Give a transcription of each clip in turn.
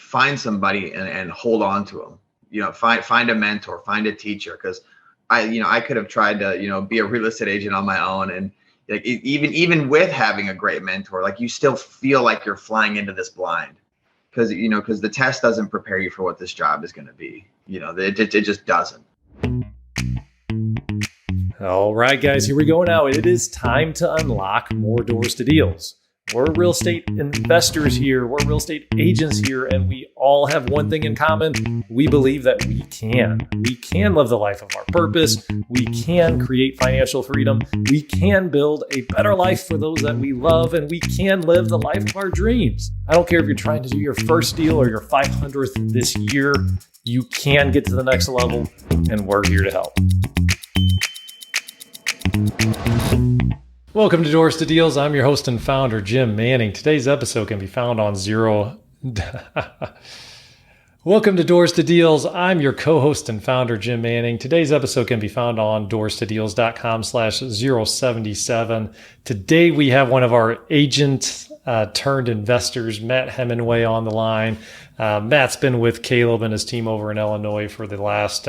find somebody and hold on to them. Find a mentor, find a teacher. Cause I could have tried to, be a real estate agent on my own. And like, even with having a great mentor, like you still feel like you're flying into this blind because the test doesn't prepare you for what this job is going to be. It just doesn't. All right, guys, here we go now. It is time to unlock more doors to deals. We're real estate investors here. We're real estate agents here, and we all have one thing in common. We believe that we can. We can live the life of our purpose. We can create financial freedom. We can build a better life for those that we love, and we can live the life of our dreams. I don't care if you're trying to do your first deal or your 500th this year. You can get to the next level, and we're here to help. Welcome to Doors to Deals. I'm your host and founder, Jim Manning. Today's episode can be found on Welcome to Doors to Deals. I'm your co-host and founder, Jim Manning. Today's episode can be found on doorstodeals.com/077. Today we have one of our agent turned investors, Matt Hemingway, on the line. Matt's been with Caleb and his team over in Illinois for the last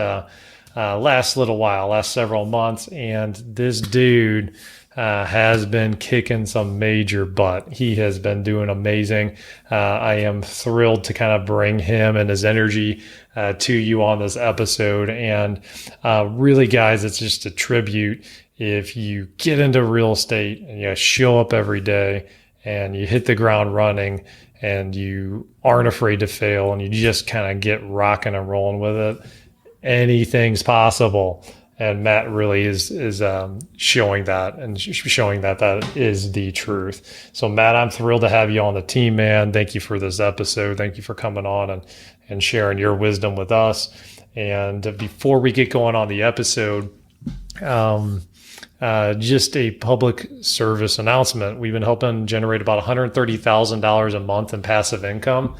several months, and this dude has been kicking some major butt. He has been doing amazing. I am thrilled to kind of bring him and his energy to you on this episode. And really, guys, it's just a tribute. If you get into real estate and you show up every day and you hit the ground running and you aren't afraid to fail and you just kind of get rocking and rolling with it, anything's possible. And Matt really is showing that and showing that is the truth. So Matt, I'm thrilled to have you on the team, man. Thank you for this episode. Thank you for coming on and sharing your wisdom with us. And before we get going on the episode, just a public service announcement. We've been helping generate about $130,000 a month in passive income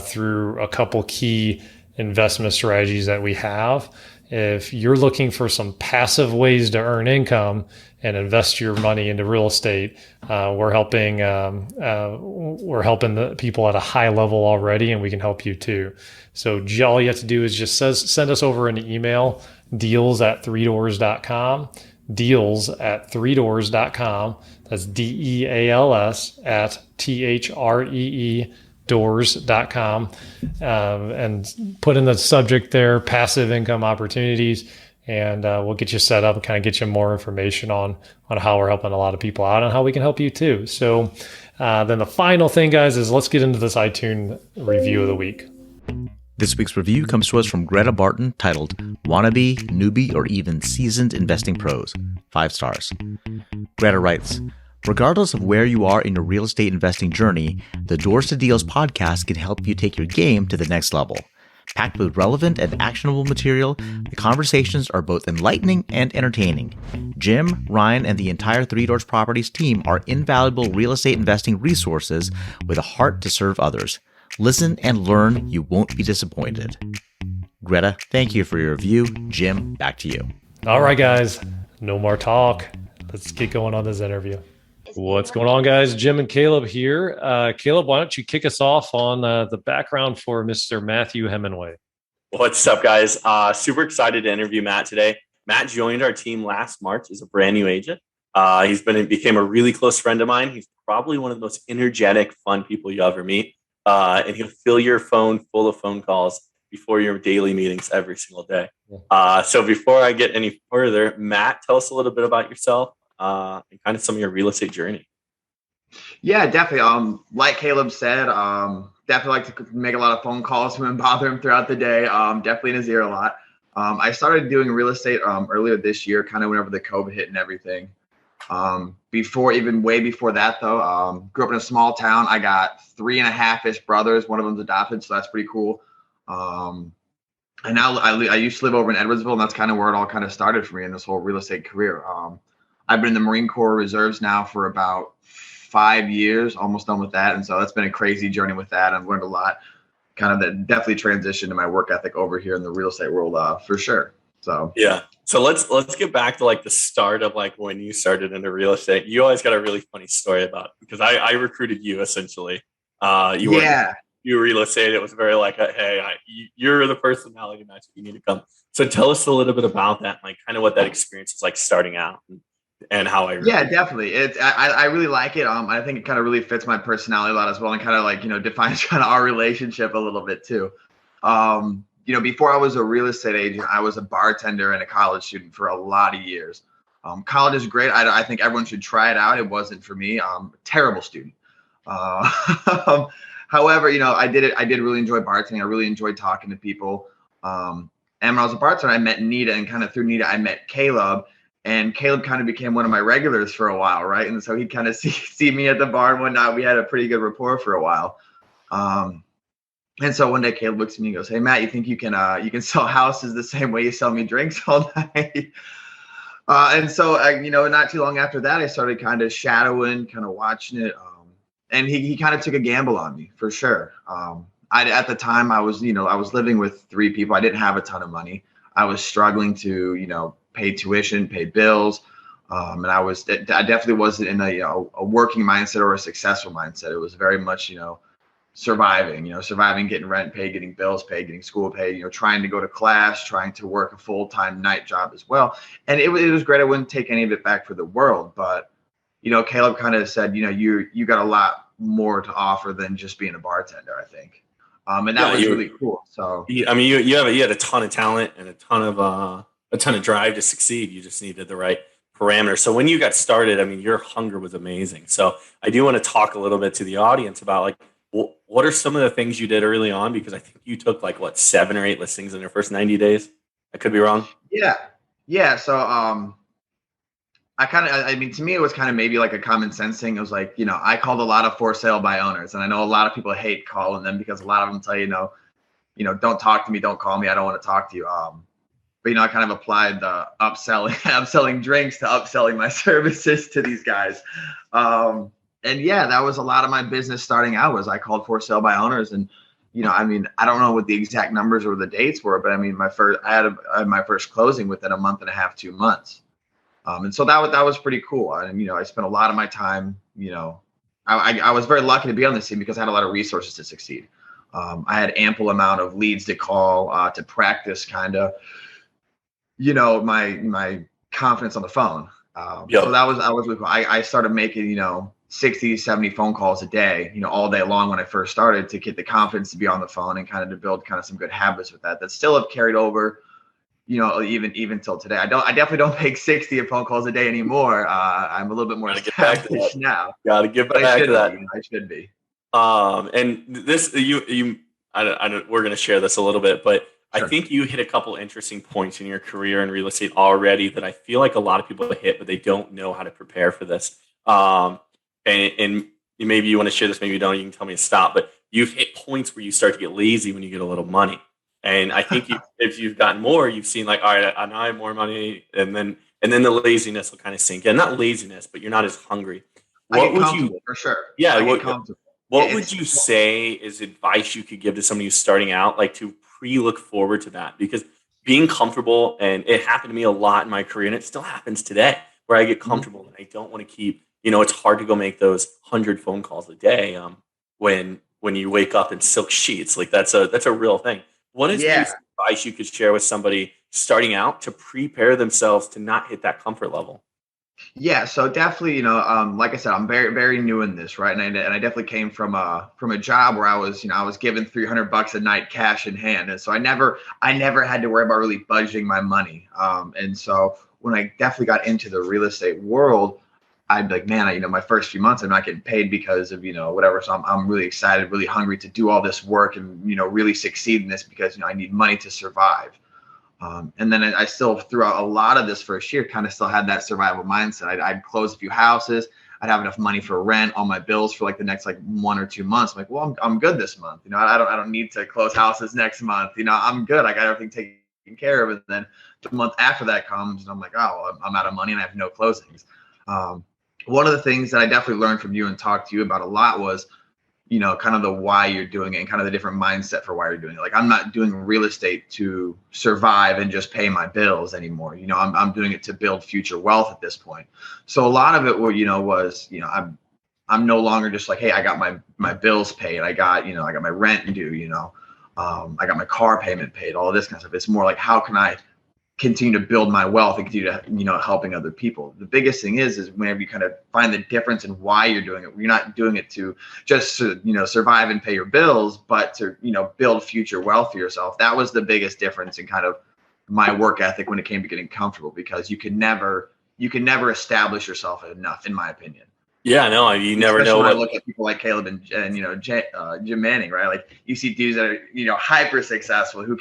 through a couple key investment strategies that we have. If you're looking for some passive ways to earn income and invest your money into real estate, we're helping the people at a high level already, and we can help you too. So all you have to do is just send us over an email, deals@3doors.com, deals@3doors.com. That's DEALS at THREE doors.com, and put in the subject there, passive income opportunities, and we'll get you set up and kind of get you more information on how we're helping a lot of people out and how we can help you too. So then the final thing, guys, is let's get into this iTunes review of the week. This week's review comes to us from Greta Barton, titled Wannabe, Newbie, or Even Seasoned Investing Pros. 5 stars. Greta writes, regardless of where you are in your real estate investing journey, the Doors to Deals podcast can help you take your game to the next level. Packed with relevant and actionable material, the conversations are both enlightening and entertaining. Jim, Ryan, and the entire Three Doors Properties team are invaluable real estate investing resources with a heart to serve others. Listen and learn. You won't be disappointed. Greta, thank you for your review. Jim, back to you. All right, guys, no more talk. Let's get going on this interview. What's going on, guys? Jim and Caleb here. Caleb, why don't you kick us off on the background for Mr. Matthew Hemingway? What's up, guys? Super excited to interview Matt today. Matt joined our team last March as a brand new agent. Became a really close friend of mine. He's probably one of the most energetic, fun people you'll ever meet. And he'll fill your phone full of phone calls before your daily meetings every single day. So before I get any further, Matt, tell us a little bit about yourself. And kind of some of your real estate journey. Yeah, definitely. Like Caleb said, definitely like to make a lot of phone calls to him and bother him throughout the day. Definitely in his ear a lot. I started doing real estate earlier this year, kind of whenever the COVID hit and everything. Way before that though, grew up in a small town. I got 3.5-ish brothers. One of them's adopted, so that's pretty cool. And now I used to live over in Edwardsville, and that's kind of where it all kind of started for me in this whole real estate career. I've been in the Marine Corps Reserves now for about 5 years, almost done with that. And so that's been a crazy journey with that. I've learned a lot, kind of that definitely transitioned to my work ethic over here in the real estate world for sure. So, yeah. So let's get back to like the start of like when you started into real estate. You always got a really funny story about, because I recruited you essentially. You you real estate. It was very like, hey, you're the personality match. You need to come. So tell us a little bit about that, like kind of what that experience was like starting out, and how I. Yeah, definitely. I really like it. I think it kind of really fits my personality a lot as well, and kind of like defines kind of our relationship a little bit too. Before I was a real estate agent, I was a bartender and a college student for a lot of years. College is great. I think everyone should try it out. It wasn't for me. Terrible student. However, I did it. I did really enjoy bartending. I really enjoyed talking to people. And when I was a bartender, I met Nita, and kind of through Nita, I met Caleb. And Caleb kind of became one of my regulars for a while, right? And so he'd kind of see me at the bar and whatnot. We had a pretty good rapport for a while. And so one day Caleb looks at me and goes, "Hey Matt, you think you can sell houses the same way you sell me drinks all night?" And so not too long after that, I started kind of shadowing, kind of watching it. And he kind of took a gamble on me for sure. At the time I was living with 3 people. I didn't have a ton of money. I was struggling to, pay tuition, pay bills. And I definitely wasn't in a working mindset or a successful mindset. It was very much, surviving, getting rent paid, getting bills paid, getting school paid, trying to go to class, trying to work a full-time night job as well. And it was great. I wouldn't take any of it back for the world, but, Caleb kind of said, you got a lot more to offer than just being a bartender, I think. And that was really cool. So, you had a ton of talent and a ton of drive to succeed. You just needed the right parameters. So when you got started, your hunger was amazing. So I do want to talk a little bit to the audience about like, what are some of the things you did early on? Because I think you took 7 or 8 listings in your first 90 days. I could be wrong. Yeah. So, to me, it was kind of maybe like a common sense thing. It was like, I called a lot of for sale by owners, and I know a lot of people hate calling them because a lot of them tell you, don't talk to me, don't call me, I don't want to talk to you. But I kind of applied the upselling drinks to upselling my services to these guys. And yeah, that was a lot of my business starting out. Was I called for sale by owners, and I don't know what the exact numbers or the dates were, but I had my first closing within a month and a half, 2 months. And so that was pretty cool. And I spent a lot of my time. I was very lucky to be on this team because I had a lot of resources to succeed. I had ample amount of leads to call, to practice kind of, my confidence on the phone. So that was really cool. I started making, 60, 70 phone calls a day, all day long when I first started, to get the confidence to be on the phone and kind of to build kind of some good habits with that still have carried over, even till today. I definitely don't make 60 phone calls a day anymore. I'm a little bit more established now. Gotta get back to that. I should be. And this, I don't, we're going to share this a little bit, but sure. I think you hit a couple interesting points in your career in real estate already that I feel like a lot of people hit, but they don't know how to prepare for this. And maybe you want to share this, maybe you don't, you can tell me to stop, but you've hit points where you start to get lazy when you get a little money. And I think if you've gotten more, you've seen like, all right, I now have more money. And then the laziness will kind of sink in. Not laziness, but you're not as hungry. What would you, for sure. Yeah. What would you say is advice you could give to somebody who's starting out, like to look forward to that? Because being comfortable, and it happened to me a lot in my career, and it still happens today, where I get comfortable and I don't want to keep, it's hard to go make those 100 phone calls a day. When you wake up in silk sheets, like that's a real thing. What is the advice you could share with somebody starting out to prepare themselves to not hit that comfort level? Yeah, so definitely, like I said, I'm very, very new in this, right? And I definitely came from a job where I was given $300 a night cash in hand, and so I never had to worry about really budgeting my money. And so when I definitely got into the real estate world, I'd be like, man, my first few months I'm not getting paid because of whatever. So I'm really excited, really hungry to do all this work and really succeed in this because I need money to survive. And then I still, throughout a lot of this first year, kind of still had that survival mindset. I'd close a few houses. I'd have enough money for rent, all my bills for like the next 1 or 2 months. I'm like, well, I'm good this month. I don't need to close houses next month. I'm good. I got everything taken care of. And then the month after that comes, and I'm like, oh, I'm out of money and I have no closings. One of the things that I definitely learned from you and talked to you about a lot was, kind of the why you're doing it and kind of the different mindset for why you're doing it. Like, I'm not doing real estate to survive and just pay my bills anymore. I'm doing it to build future wealth at this point. So a lot of it was, I'm I'm no longer just like, hey, I got my bills paid. I got my rent due, I got my car payment paid, all of this kind of stuff. It's more like, how can I continue to build my wealth and continue to, helping other people. The biggest thing is whenever you kind of find the difference in why you're doing it, you're not doing it to just, survive and pay your bills, but to, build future wealth for yourself. That was the biggest difference in kind of my work ethic when it came to getting comfortable, because you can never establish yourself enough, in my opinion. Yeah, no, you never Especially know when what. I look at people like Caleb and Jim Manning, right? Like you see dudes that are hyper successful who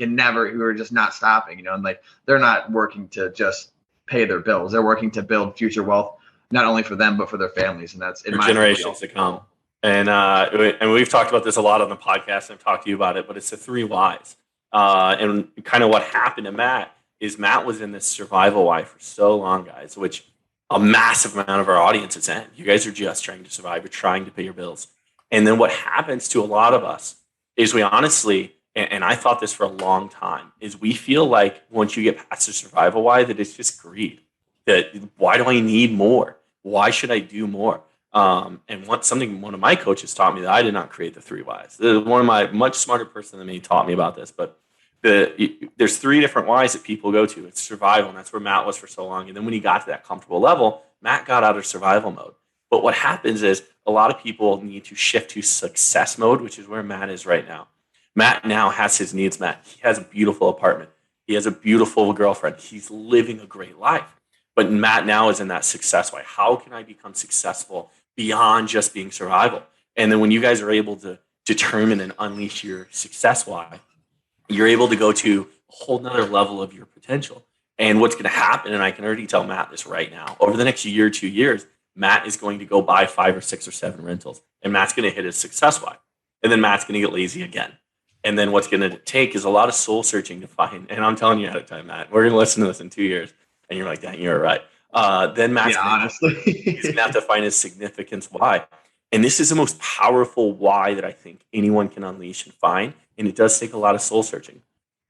are just not stopping, and like they're not working to just pay their bills. They're working to build future wealth, not only for them but for their families, and that's in my generations to come. And we've talked about this a lot on the podcast, and I've talked to you about it, but it's the 3 whys. And kind of what happened to Matt is Matt was in this survival why for so long, guys, which a massive amount of our audience is in. You guys are just trying to survive. You're trying to pay your bills. And then what happens to a lot of us is we honestly, and I thought this for a long time, is we feel like once you get past the survival why, that it's just greed. That why do I need more? Why should I do more? And one of my coaches taught me that I did not create the 3 whys. One of my much smarter person than me taught me about this, but there's 3 different whys that people go to. It's survival, and that's where Matt was for so long. And then when he got to that comfortable level, Matt got out of survival mode. But what happens is a lot of people need to shift to success mode, which is where Matt is right now. Matt now has his needs met. He has a beautiful apartment. He has a beautiful girlfriend. He's living a great life. But Matt now is in that success why. How can I become successful beyond just being survival? And then when you guys are able to determine and unleash your success why, you're able to go to a whole nother level of your potential. And what's going to happen, and I can already tell Matt this right now, over the next year, 2 years, Matt is going to go buy 5 or 6 or 7 rentals, and Matt's going to hit his success why. And then Matt's going to get lazy again. And then what's going to take is a lot of soul searching to find, and I'm telling you ahead of time, Matt, we're going to listen to this in 2 years. And you're like, dang, you're right. Then Matt's he's going to have to find his significance why. And this is the most powerful why that I think anyone can unleash and find. And it does take a lot of soul searching.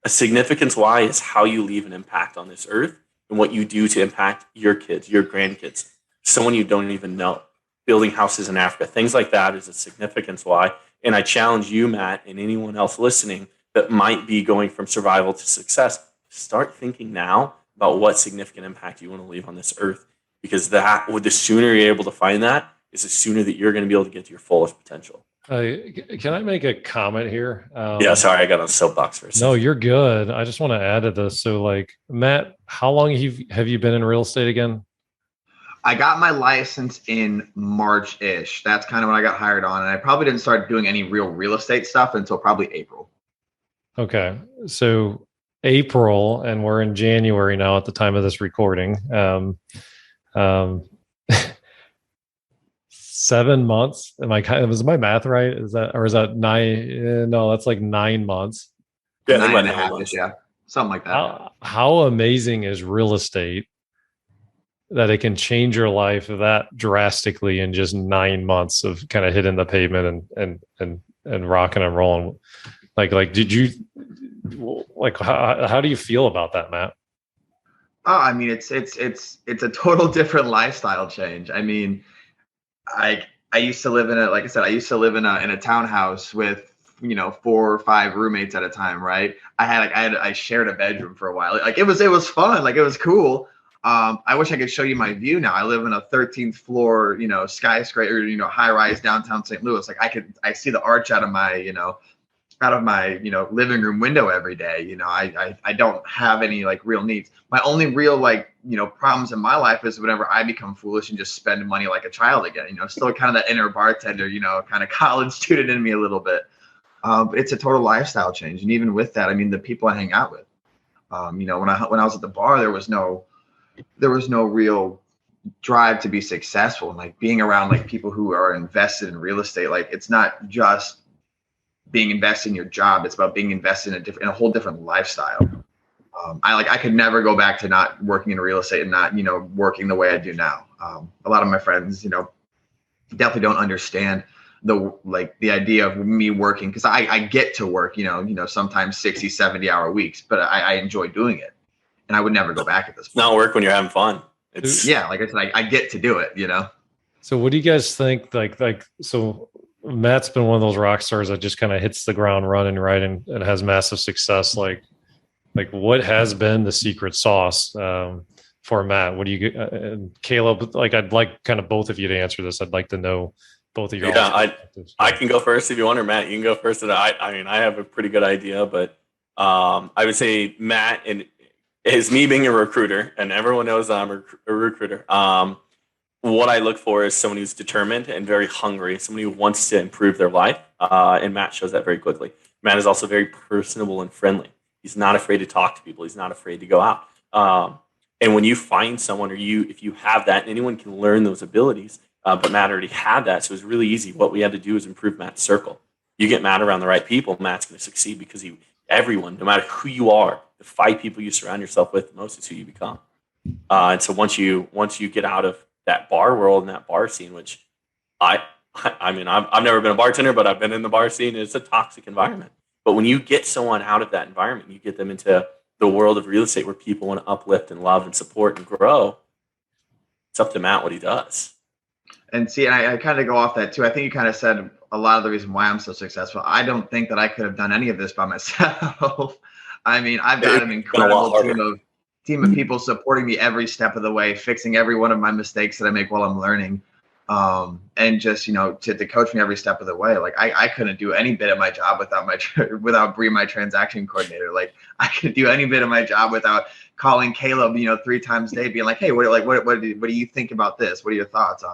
A significance why is how you leave an impact on this earth and what you do to impact your kids, your grandkids, someone you don't even know, building houses in Africa. Things like that is a significance why. And I challenge you, Matt, and anyone else listening that might be going from survival to success, start thinking now about what significant impact you want to leave on this earth. Because the sooner you're able to find that, is the sooner that you're going to be able to get to your fullest potential. Can I make a comment here? Yeah, sorry, I got on soapbox for a second. No, you're good. I just want to add to this. So, like, Matt, how long have you been in real estate again? I got my license in March-ish. That's kind of when I got hired on. And I probably didn't start doing any real estate stuff until probably April. Okay. So April, and we're in January now at the time of this recording. 7 months. Was my math right? Is that 9? No, that's like 9 months. Yeah, 9.5, yeah, something like that. How amazing is real estate that it can change your life that drastically in just 9 months of kind of hitting the pavement and rocking and rolling? Like, did you how do you feel about that, Matt? Oh, I mean, it's a total different lifestyle change. I mean, I used to live in a townhouse with 4 or 5 roommates at a time, right? I shared a bedroom for a while. Like it was fun, like it was cool. I wish I could show you my view now. I live in a 13th floor, skyscraper, high rise downtown St. Louis. Like I see the arch out of my living room window every day. I don't have any like real needs. My only real problems in my life is whenever I become foolish and just spend money like a child again. Still kind of that inner bartender, kind of college student in me a little bit. But it's a total lifestyle change. And even with that, I mean, the people I hang out with, when I was at the bar, there was no real drive to be successful. And like being around like people who are invested in real estate, like it's not just being invested in your job. It's about being invested in a whole different lifestyle. I could never go back to not working in real estate and not, working the way I do now. A lot of my friends, definitely don't understand the idea of me working, because I get to work, sometimes 60, 70-hour weeks, but I enjoy doing it. And I would never go back at this point. Not work when you're having fun. Yeah, like I said, I get to do it, So what do you guys think? So Matt's been one of those rock stars that just kind of hits the ground running, right, and has massive success. Like what has been the secret sauce for Matt? What do you Caleb? Like, I'd like kind of both of you to answer this. I'd like to know both of your. Yeah, I can go first if you want, or Matt, you can go first. And I mean, I have a pretty good idea, but I would say Matt, and is me being a recruiter, and everyone knows I'm a recruiter. What I look for is someone who's determined and very hungry, someone who wants to improve their life. And Matt shows that very quickly. Matt is also very personable and friendly. He's not afraid to talk to people. He's not afraid to go out. And when you find someone, if you have that, anyone can learn those abilities. But Matt already had that, so it was really easy. What we had to do is improve Matt's circle. You get Matt around the right people, Matt's going to succeed because everyone, no matter who you are, the 5 people you surround yourself with the most is who you become. And so once you get out of that bar world and that bar scene, which I mean, I've never been a bartender, but I've been in the bar scene. It's a toxic environment. But when you get someone out of that environment, you get them into the world of real estate where people want to uplift and love and support and grow. It's up to Matt what he does. And see, and I kind of go off that too. I think you kind of said a lot of the reason why I'm so successful. I don't think that I could have done any of this by myself. I mean, I've got an incredible team of people supporting me every step of the way, fixing every one of my mistakes that I make while I'm learning. And just, to coach me every step of the way. Like I couldn't do any bit of my job without Bree, my transaction coordinator. Like I couldn't do any bit of my job without calling Caleb, 3 times a day, being like, hey, what do you think about this? What are your thoughts?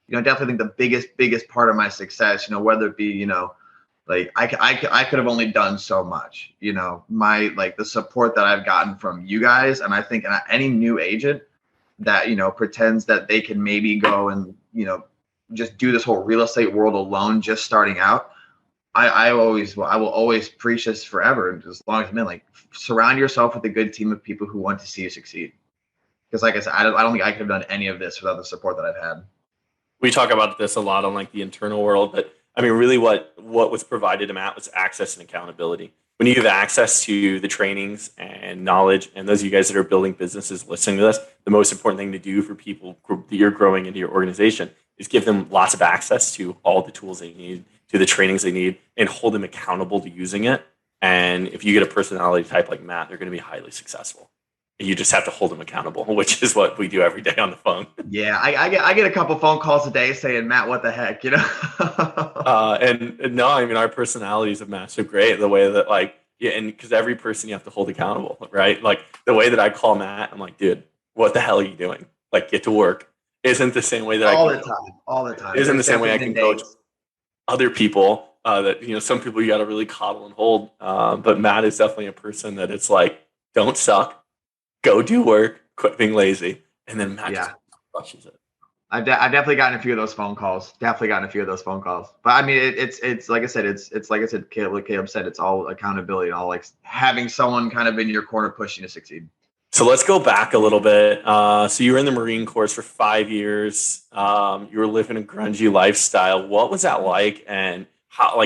Definitely think the biggest part of my success, whether it be, like I could have only done so much, the support that I've gotten from you guys. And I think any new agent that, pretends that they can maybe go and, just do this whole real estate world alone, just starting out. I will always preach this forever. As long as I'm in, like, surround yourself with a good team of people who want to see you succeed. Because like I said, I don't think I could have done any of this without the support that I've had. We talk about this a lot on like the internal world, but I mean, really what was provided to Matt was access and accountability. When you have access to the trainings and knowledge, and those of you guys that are building businesses listening to this, the most important thing to do for people that you're growing into your organization is give them lots of access to all the tools they need, to the trainings they need, and hold them accountable to using it. And if you get a personality type like Matt, they're going to be highly successful. You just have to hold them accountable, which is what we do every day on the phone. Yeah, I get a couple phone calls a day saying, Matt, what the heck, And no, I mean, our personalities have matched so great. The way that and because every person you have to hold accountable, right? Like the way that I call Matt, I'm like, dude, what the hell are you doing? Like, get to work. Isn't the same way that all the time. Isn't the same way I can coach other people that, some people you got to really coddle and hold. But Matt is definitely a person that it's like, don't suck. Go do work, quit being lazy, and then Matt just crushes it. I've definitely gotten a few of those phone calls. But I mean, it's like I said, it's like I said, Caleb said, it's all accountability and all like having someone kind of in your corner pushing to succeed. So let's go back a little bit. So you were in the Marine Corps for 5 years. You were living a grungy lifestyle. What was that like? And how?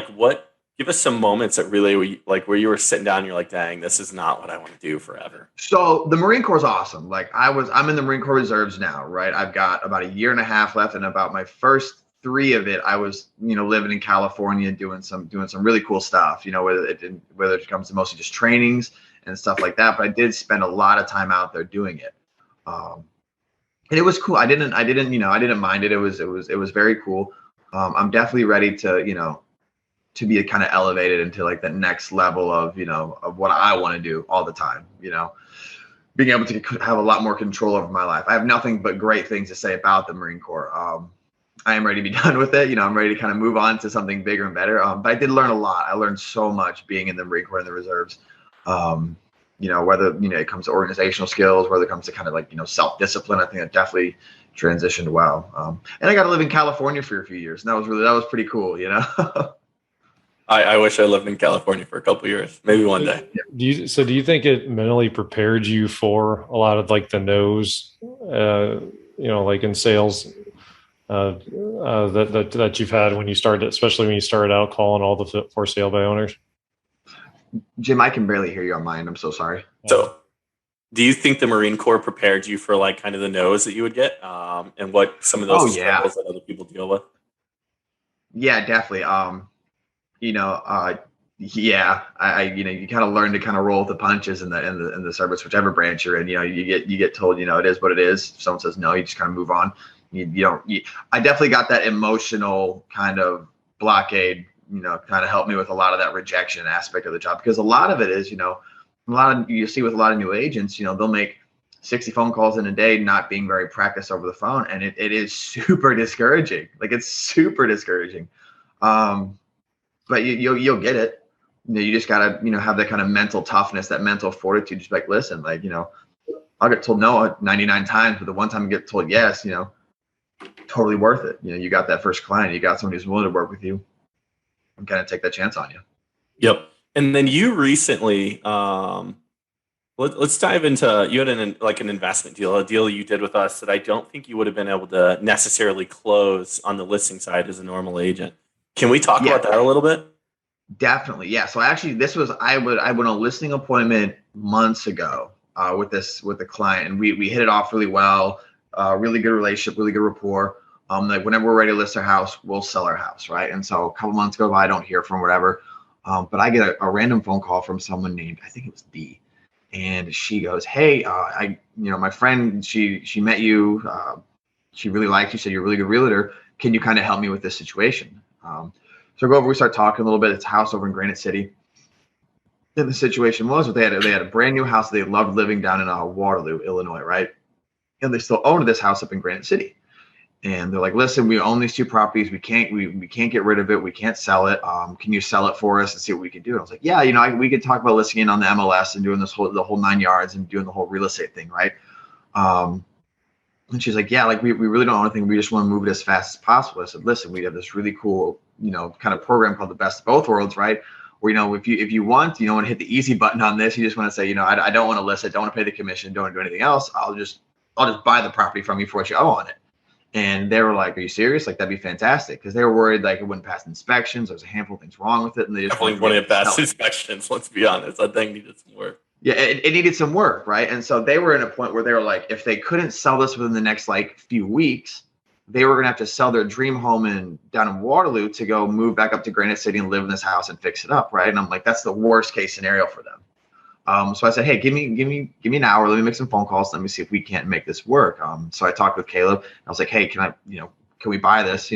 Give us some moments that really where you were sitting down and you're like, dang, this is not what I want to do forever. So the Marine Corps is awesome. Like I'm in the Marine Corps Reserves now, right? I've got about 1.5 years left, and about my first 3 of it, I was, living in California doing some really cool stuff, whether it comes to mostly just trainings and stuff like that. But I did spend a lot of time out there doing it. And it was cool. I didn't mind it. It was very cool. I'm definitely ready to be kind of elevated into like the next level of, of what I want to do all the time, being able to have a lot more control over my life. I have nothing but great things to say about the Marine Corps. I am ready to be done with it. I'm ready to kind of move on to something bigger and better. But I did learn a lot. I learned so much being in the Marine Corps and the Reserves. Whether, it comes to organizational skills, whether it comes to kind of like, self-discipline, I think it definitely transitioned well. And I got to live in California for a few years. And that was pretty cool, I wish I lived in California for a couple of years, maybe one day. Do you think it mentally prepared you for a lot of like the no's, like in sales, that you've had when you started, especially when you started out calling all the for sale by owners? Jim, I can barely hear you on mine. I'm so sorry. So Do you think the Marine Corps prepared you for like kind of the no's that you would get, and what some of those Oh yeah, struggles that other people deal with? yeah, definitely. You know, yeah, you kind of learn to kind of roll with the punches in the service, whichever branch you're in. You know, you get told, it is what it is. If someone says no, you just kind of move on. You don't. I definitely got that emotional kind of blockade. Kind of helped me with a lot of that rejection aspect of the job, because a lot of it is, a lot of you see with a lot of new agents, they'll make 60 phone calls in a day, not being very practiced over the phone, and it is super discouraging. Like, it's super discouraging. But you'll get it. You just gotta have that kind of mental toughness, that mental fortitude. Just like, listen, like, I'll get told no 99 times, but the one time I get told yes, totally worth it. You got that first client, you got somebody who's willing to work with you and kind of take that chance on you. Yep. And then you recently, let's dive into, you had an investment deal, a deal you did with us that I don't think you would have been able to necessarily close on the listing side as a normal agent. Can we talk about that a little bit? Definitely. Yeah. So actually I went on a listing appointment months ago with a client, and we hit it off really well, really good relationship, really good rapport. Like, whenever we're ready to list our house, we'll sell our house. Right. And so a couple months go by, I don't hear from whatever. But I get a random phone call from someone named, I think it was D. And she goes, hey, my friend, she met you. She really liked you, said you're a really good realtor. Can you kind of help me with this situation? So go over, we start talking a little bit. It's a house over in Granite City. Then the situation was that they had a brand new house. They loved living down in Waterloo, Illinois, right? And they still owned this house up in Granite City. And they're like, listen, we own these two properties. We can't get rid of it. We can't sell it. Can you sell it for us and see what we can do? And I was like, yeah, we could talk about listing it on the MLS and doing the whole 9 yards and doing the whole real estate thing, right? And she's like, yeah, like we really don't own anything. We just want to move it as fast as possible. I said, listen, we have this really cool, kind of program called the Best of Both Worlds, right? Where, if you want, you don't want to hit the easy button on this. You just want to say, I don't want to list it, don't want to pay the commission, don't want to do anything else. I'll just buy the property from you for what you owe on it. And they were like, are you serious? Like, that'd be fantastic. Because they were worried like it wouldn't pass inspections. There's a handful of things wrong with it. And they just definitely wouldn't pass inspections. Let's be honest. That thing needed some work. Yeah, it needed some work, right? And so they were in a point where they were like, if they couldn't sell this within the next few weeks, they were gonna have to sell their dream home down in Waterloo to go move back up to Granite City and live in this house and fix it up, right? And I'm like, that's the worst case scenario for them. So I said, hey, give me an hour. Let me make some phone calls. Let me see if we can't make this work. So I talked with Caleb. I was like, hey, can we buy this,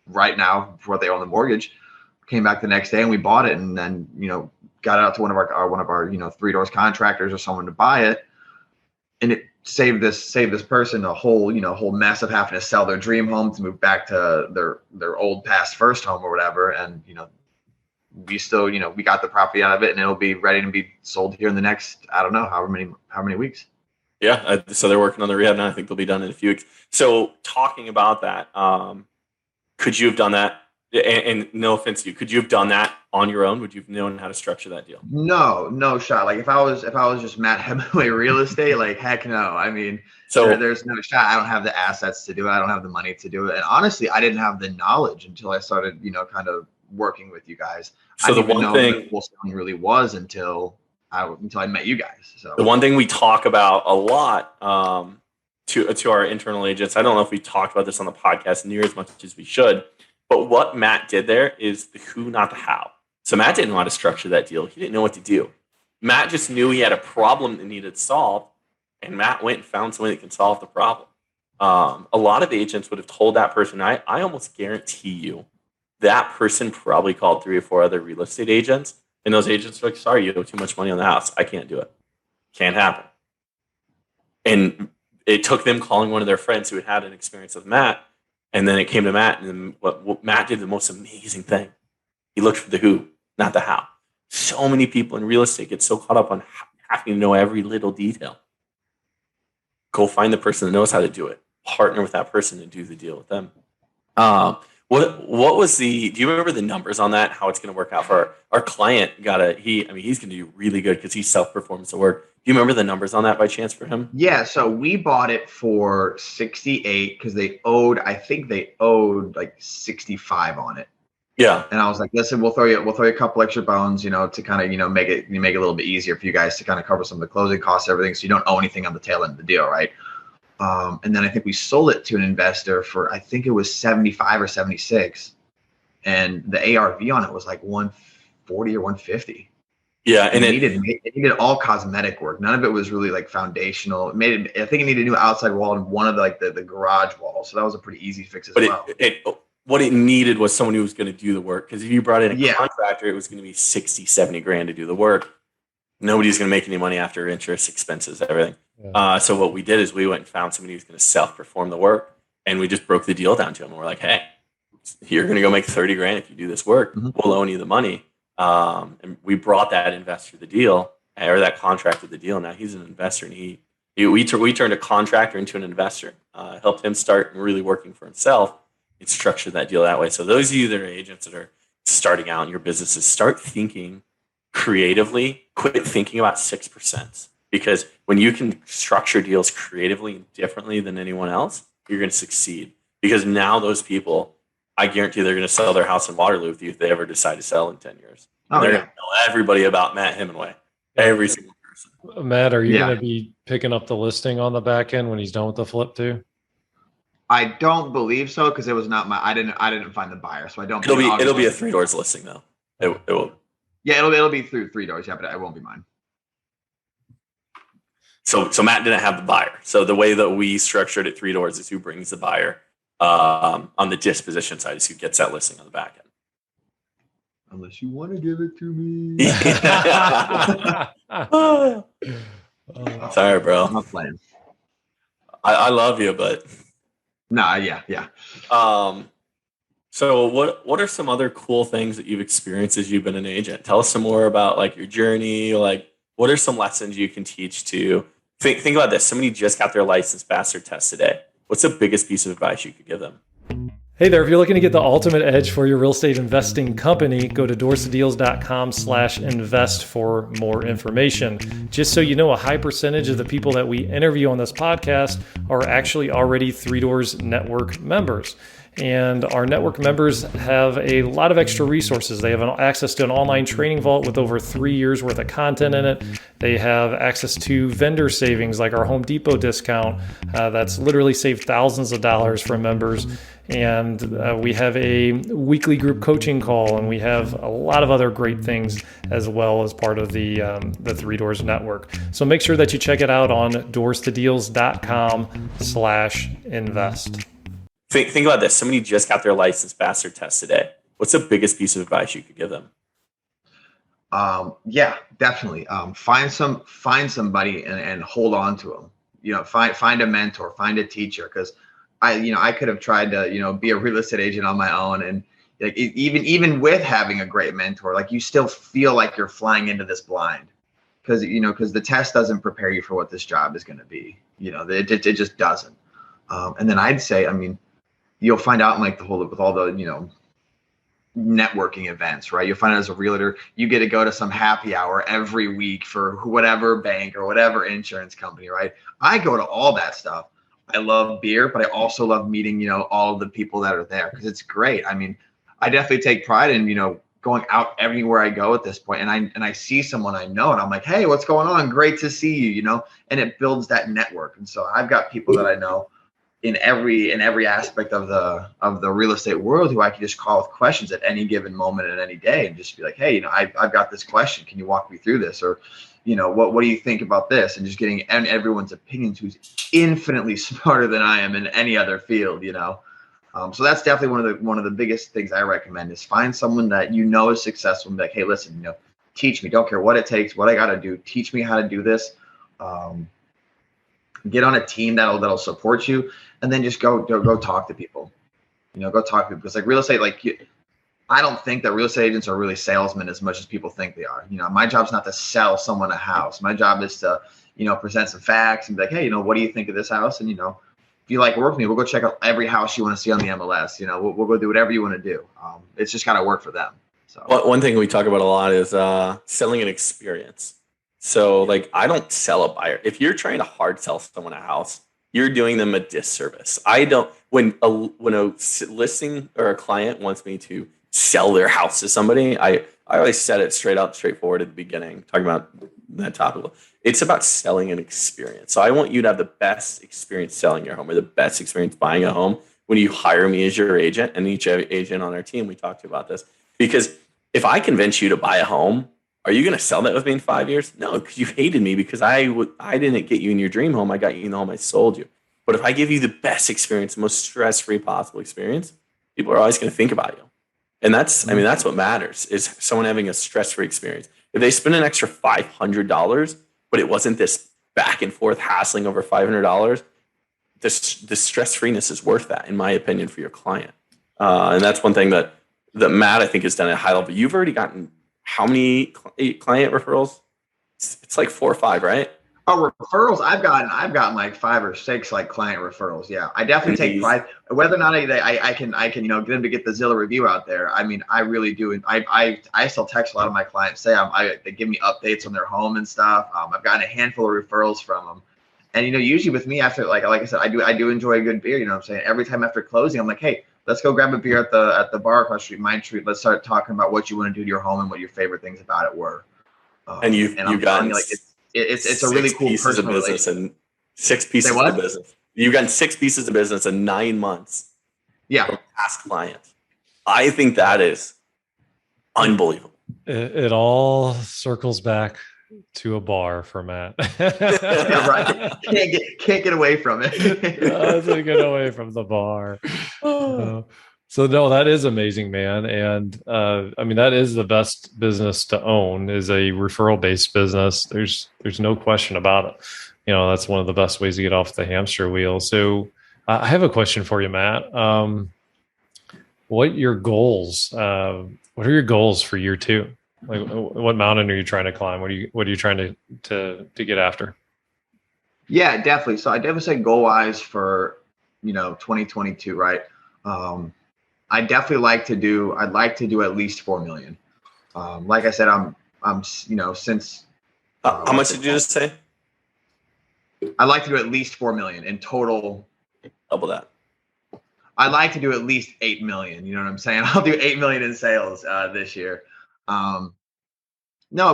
right now for what they owe on the mortgage? Came back the next day and we bought it, and then, got it out to one of our 3 doors contractors or someone to buy it. And it saved this person a whole mess of having to sell their dream home to move back to their old past first home or whatever. And, we still, we got the property out of it, and it'll be ready to be sold here in the next, I don't know, how many weeks. Yeah. So they're working on the rehab now. I think they'll be done in a few weeks. So talking about that, could you have done that? And no offense to you, could you have done that on your own? Would you have known how to structure that deal? No shot. Like, if I was just Matt Hemingway real estate, like, heck no. I mean, so there's no shot. I don't have the assets to do it. I don't have the money to do it. And honestly, I didn't have the knowledge until I started, kind of working with you guys. So I didn't even know what wholesaling really was until I met you guys. So the one thing we talk about a lot to our internal agents, I don't know if we talked about this on the podcast near as much as we should, but what Matt did there is the who, not the how. So Matt didn't know how to structure that deal. He didn't know what to do. Matt just knew he had a problem that needed solved, and Matt went and found somebody that can solve the problem. A lot of agents would have told that person, I almost guarantee you that person probably called 3 or 4 other real estate agents, and those agents are like, sorry, you owe too much money on the house. I can't do it. Can't happen. And it took them calling one of their friends who had an experience with Matt, and then it came to Matt, and what Matt did, the most amazing thing. He looked for the who, not the how. So many people in real estate get so caught up on having to know every little detail. Go find the person that knows how to do it. Partner with that person and do the deal with them. What was do you remember the numbers on that? How it's going to work out for our client? He's going to do really good because he self-performs the work. Do you remember the numbers on that by chance for him? Yeah. So we bought it for 68 because I think they owed like 65 on it. Yeah. And I was like, listen, we'll throw you a couple extra bones, to kind of, make it a little bit easier for you guys to kind of cover some of the closing costs, everything, so you don't owe anything on the tail end of the deal, right? And then I think we sold it to an investor for, I think it was 75 or 76, and the ARV on it was like 140 or 150. Yeah, and it needed all cosmetic work. None of it was really like foundational. I think it needed a new outside wall and one of the garage walls. So that was a pretty easy fix as well. What it needed was someone who was going to do the work. Because if you brought in a contractor, it was going to be 60, 70 grand to do the work. Nobody's going to make any money after interest, expenses, everything. Yeah. So what we did is we went and found somebody who's going to self-perform the work, and we just broke the deal down to them. And we're like, hey, you're going to go make 30 grand if you do this work. Mm-hmm. We'll loan you the money. And we brought that investor the deal, or that contractor the deal. Now he's an investor, and we turned a contractor into an investor. Helped him start really working for himself and structured that deal that way. So those of you that are agents that are starting out in your businesses, start thinking creatively. Quit thinking about 6%, because when you can structure deals creatively and differently than anyone else, you're going to succeed. Because now those people, I guarantee they're going to sell their house in Waterloo with you if they ever decide to sell in 10 years. They're going to tell everybody about Matt Hemingway. Every single person. Matt, are you going to be picking up the listing on the back end when he's done with the flip too? I don't believe so, because it was not I didn't find the buyer, so I don't. It'll be a 3 Doors listing though. It will. Yeah, it'll be through 3 Doors. Yeah, but it won't be mine. So Matt didn't have the buyer. So the way that we structured it 3 Doors is who brings the buyer. On the disposition side is who gets that listing on the back end. Unless you want to give it to me. Sorry, bro. I'm not playing. I love you, but yeah. So what are some other cool things that you've experienced as you've been an agent? Tell us some more about like your journey. Like, what are some lessons you can teach to think about this? Somebody just got their license pass or test today. What's the biggest piece of advice you could give them? Hey there, if you're looking to get the ultimate edge for your real estate investing company, go to doorstodeals.com/invest for more information. Just so you know, a high percentage of the people that we interview on this podcast are actually already 3 Doors Network members. And our network members have a lot of extra resources. They have access to an online training vault with over 3 years worth of content in it. They have access to vendor savings like our Home Depot discount that's literally saved thousands of dollars for members. And we have a weekly group coaching call, and we have a lot of other great things as well as part of the 3 Doors Network. So make sure that you check it out on doorstodeals.com/invest. Think about this. Somebody just got their license pass or test today. What's the biggest piece of advice you could give them? Yeah, definitely. Find somebody and hold on to them. Find a mentor, find a teacher, because I could have tried to, be a real estate agent on my own, and like even with having a great mentor, like you still feel like you're flying into this blind, because the test doesn't prepare you for what this job is going to be. It just doesn't. And then I'd say, you'll find out in like with all the, networking events, right? You'll find out as a realtor, you get to go to some happy hour every week for whatever bank or whatever insurance company, right? I go to all that stuff. I love beer, but I also love meeting, all of the people that are there, because it's great. I definitely take pride in, going out everywhere I go at this point, and I see someone I know, and I'm like, hey, what's going on? Great to see you, and it builds that network. And so I've got people that I know in every aspect of the real estate world who I can just call with questions at any given moment and any day, and just be like, hey, I've got this question. Can you walk me through this? Or, what do you think about this? And just getting everyone's opinions, who's infinitely smarter than I am in any other field, So that's definitely one of the biggest things I recommend, is find someone that is successful and be like, hey, listen, teach me. Don't care what it takes, what I got to do. Teach me how to do this. Get on a team that'll support you, and then just go talk to people. Go talk to people, because like real estate, I don't think that real estate agents are really salesmen as much as people think they are. My job's not to sell someone a house. My job is to, present some facts and be like, hey, what do you think of this house? And, if you like working with me, we'll go check out every house you want to see on the MLS. We'll go do whatever you want to do. It's just got to work for them. So one thing we talk about a lot is selling an experience. So I don't sell a buyer. If you're trying to hard sell someone a house, you're doing them a disservice. When a listing or a client wants me to sell their house to somebody, I always said it straightforward at the beginning, talking about that topic. It's about selling an experience. So I want you to have the best experience selling your home or the best experience buying a home when you hire me as your agent, and each agent on our team, we talked about this. Because if I convince you to buy a home, are you going to sell that with me in 5 years? No, because you hated me because I didn't get you in your dream home. I got you in the home I sold you. But if I give you the best experience, the most stress-free possible experience, people are always going to think about you. And that's what matters, is someone having a stress-free experience. If they spend an extra $500, but it wasn't this back and forth hassling over $500, the stress-freeness is worth that, in my opinion, for your client. And that's one thing that Matt, I think, has done at a high level. You've already gotten how many client referrals? It's like 4 or 5, right? Oh, referrals! I've gotten like 5 or 6 like client referrals. Yeah, I definitely take pride. Whether or not I can get them to get the Zillow review out there. I mean, I really do. I still text a lot of my clients. They give me updates on their home and stuff. I've gotten a handful of referrals from them, and usually with me, after like I said, I do enjoy a good beer. You know what I'm saying? Every time after closing, I'm like, hey, let's go grab a beer at the bar across the street, Main Street. Let's start talking about what you want to do to your home and what your favorite things about it were. And you've gotten like it's a really cool pieces of business and 6 pieces of business. You've gotten 6 pieces of business in 9 months. Yeah, from past clients. I think that is unbelievable. It all circles back to a bar for Matt. Yeah, right. Can't get away from it. Doesn't get away from the bar. So no, that is amazing, man. And I mean, that is the best business to own, is a referral based business. There's no question about it. That's one of the best ways to get off the hamster wheel. So I have a question for you, Matt. What are your goals? What are your goals for year 2? Like, what mountain are you trying to climb? What are you trying to get after? Yeah, definitely. So I definitely say goal wise for 2022, right? I'd like to do at least 4 million. Like I said, I'm since how much did you just say? I'd like to do at least 4 million in total. Double that. I'd like to do at least 8 million. You know what I'm saying? I'll do 8 million in sales this year. No,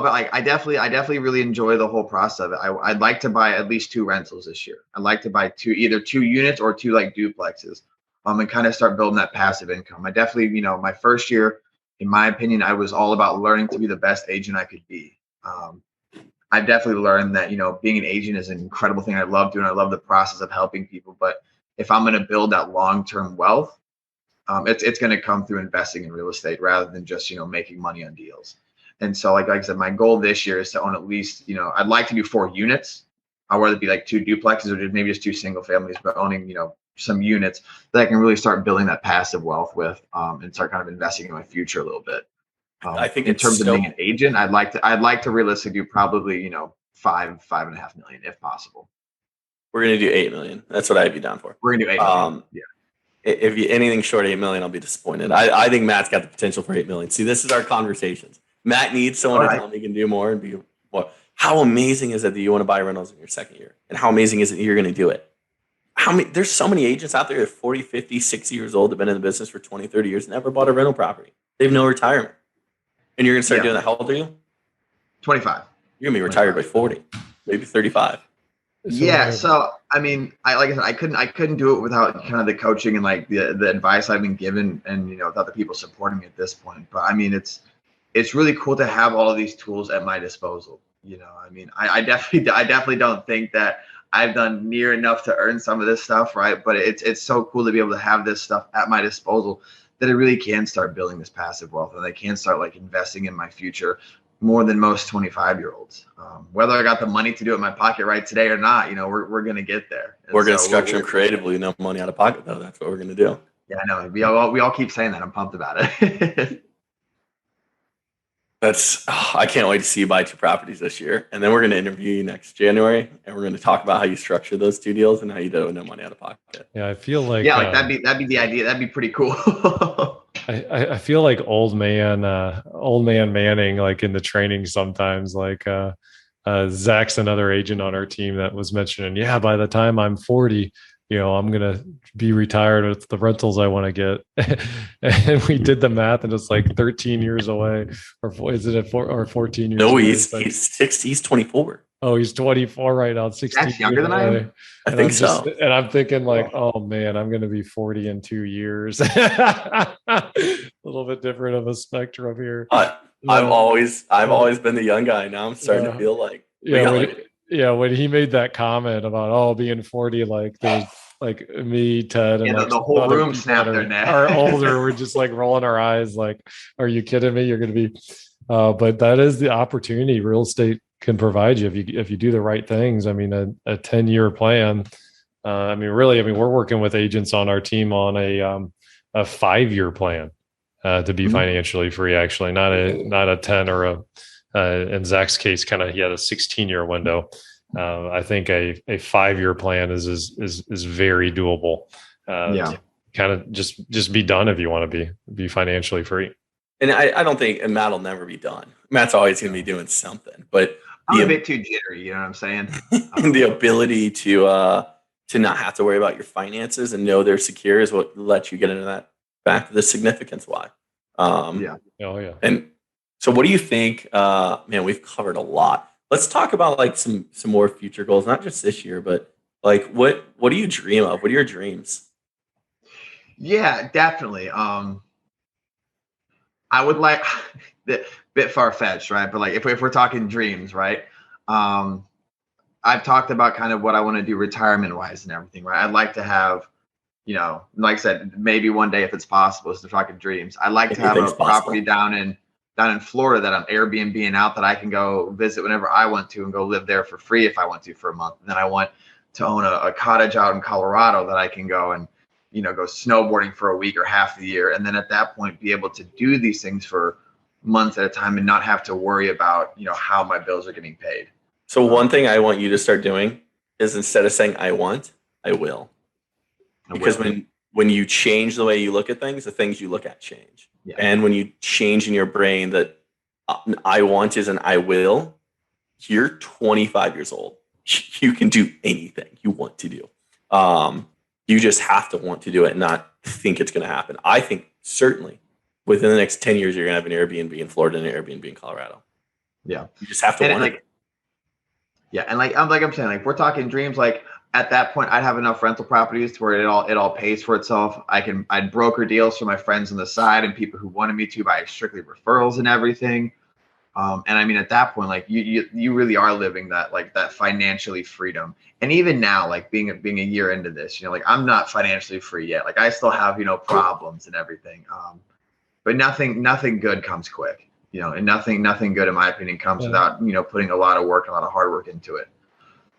but like I definitely really enjoy the whole process of it. I'd like to buy at least 2 rentals this year. I'd like to buy either 2 units or 2 like duplexes. And kind of start building that passive income. I definitely, my first year, in my opinion, I was all about learning to be the best agent I could be. I definitely learned that, being an agent is an incredible thing I love doing. I love the process of helping people. But if I'm going to build that long-term wealth, it's going to come through investing in real estate rather than just, making money on deals. And so, like I said, my goal this year is to own at least, I'd like to do 4 units. I'd rather be like 2 duplexes or maybe just 2 single families, but owning, some units that I can really start building that passive wealth with, and start kind of investing in my future a little bit. I think in terms of being an agent, I'd like to realistically do probably, 5.5 million if possible. We're going to do 8 million. That's what I'd be down for. We're going to do 8 million. Yeah. If anything short of 8 million, I'll be disappointed. I think Matt's got the potential for 8 million. See, this is our conversations. Matt needs someone to tell him he can do more and be what. How amazing is it that you want to buy rentals in your second year? And how amazing is it that you're going to do it? There's so many agents out there that are 40, 50, 60 years old, have been in the business for 20, 30 years, never bought a rental property. They have no retirement. And you're going to start doing that. How old are you? 25. You're going to be retired by 40, maybe 35. Yeah. So, I mean, like I said, I couldn't do it without kind of the coaching and like the advice I've been given and, without the people supporting me at this point. But I mean, it's really cool to have all of these tools at my disposal. I mean, I definitely don't think that I've done near enough to earn some of this stuff, right? But it's so cool to be able to have this stuff at my disposal that I really can start building this passive wealth, and I can start like investing in my future more than most 25-year-olds. Whether I got the money to do it in my pocket right today or not, we're gonna get there. And we're gonna structure them creatively, no money out of pocket though. That's what we're gonna do. Yeah, I know. We all keep saying that. I'm pumped about it. I can't wait to see you buy 2 properties this year. And then we're going to interview you next January, and we're going to talk about how you structure those 2 deals and how you do no money out of pocket. Yeah, I feel like that'd be the idea. That'd be pretty cool. I feel like old man Manning, like in the training sometimes, like Zach's another agent on our team that was mentioning, yeah, by the time I'm 40, I'm going to be retired with the rentals I want to get. And we did the math, and it's like 13 years away, or is it or 14 years No, away? he's 24. Oh, he's 24 right now, 16 That's younger than I am. I think so. And I'm thinking like, oh man, I'm going to be 40 in 2 years. A little bit different of a spectrum here. I've always been the young guy. Now I'm starting to feel like, when he made that comment about being 40, like there's like me, Ted, and like the whole room snapped their neck. Our older, we're just like rolling our eyes, like, are you kidding me? You're going to be, but that is the opportunity real estate can provide you if you do the right things. I mean, a 10-year plan. We're working with agents on our team on a 5-year plan to be financially free. Actually, not a 10 or in Zach's case, he had a 16-year window. I think a 5-year plan is very doable. Kind of just be done if you want to be financially free. And I don't think, and Matt will never be done. Matt's always going to be doing something, but I'm a bit too jittery. You know what I'm saying? The ability to not have to worry about your finances and know they're secure is what lets you get into that back to the significance why. And so what do you think? Man, we've covered a lot. Let's talk about like some more future goals, not just this year, but like what do you dream of? What are your dreams? Yeah, definitely. I would like bit far-fetched, right? But like if we're talking dreams, right? I've talked about kind of what I want to do retirement-wise and everything, right? I'd like to have, like I said, maybe one day if it's possible, is the talking dreams. I'd like to have a property down in Florida that I'm Airbnb-ing out that I can go visit whenever I want to and go live there for free if I want to for a month. And then I want to own a cottage out in Colorado that I can go and go snowboarding for a week or half the year. And then at that point, be able to do these things for months at a time and not have to worry about, how my bills are getting paid. So one thing I want you to start doing is instead of saying, I want, I will. Because when you change the way you look at things, the things you look at change. Yeah. And when you change in your brain that I want is an I will, you're 25 years old. You can do anything you want to do. You just have to want to do it and not think it's going to happen. I think certainly within the next 10 years, you're going to have an Airbnb in Florida and an Airbnb in Colorado. Yeah. You just have to want it. Yeah. And I'm saying, like, we're talking dreams, like at that point, I'd have enough rental properties to where it all pays for itself. I'd broker deals for my friends on the side and people who wanted me to by strictly referrals and everything. And I mean, at that point, like you really are living that financially freedom. And even now, like being a year into this, like I'm not financially free yet. Like I still have, problems and everything. But nothing good comes quick, and nothing good, in my opinion, comes without, putting a lot of work, a lot of hard work into it.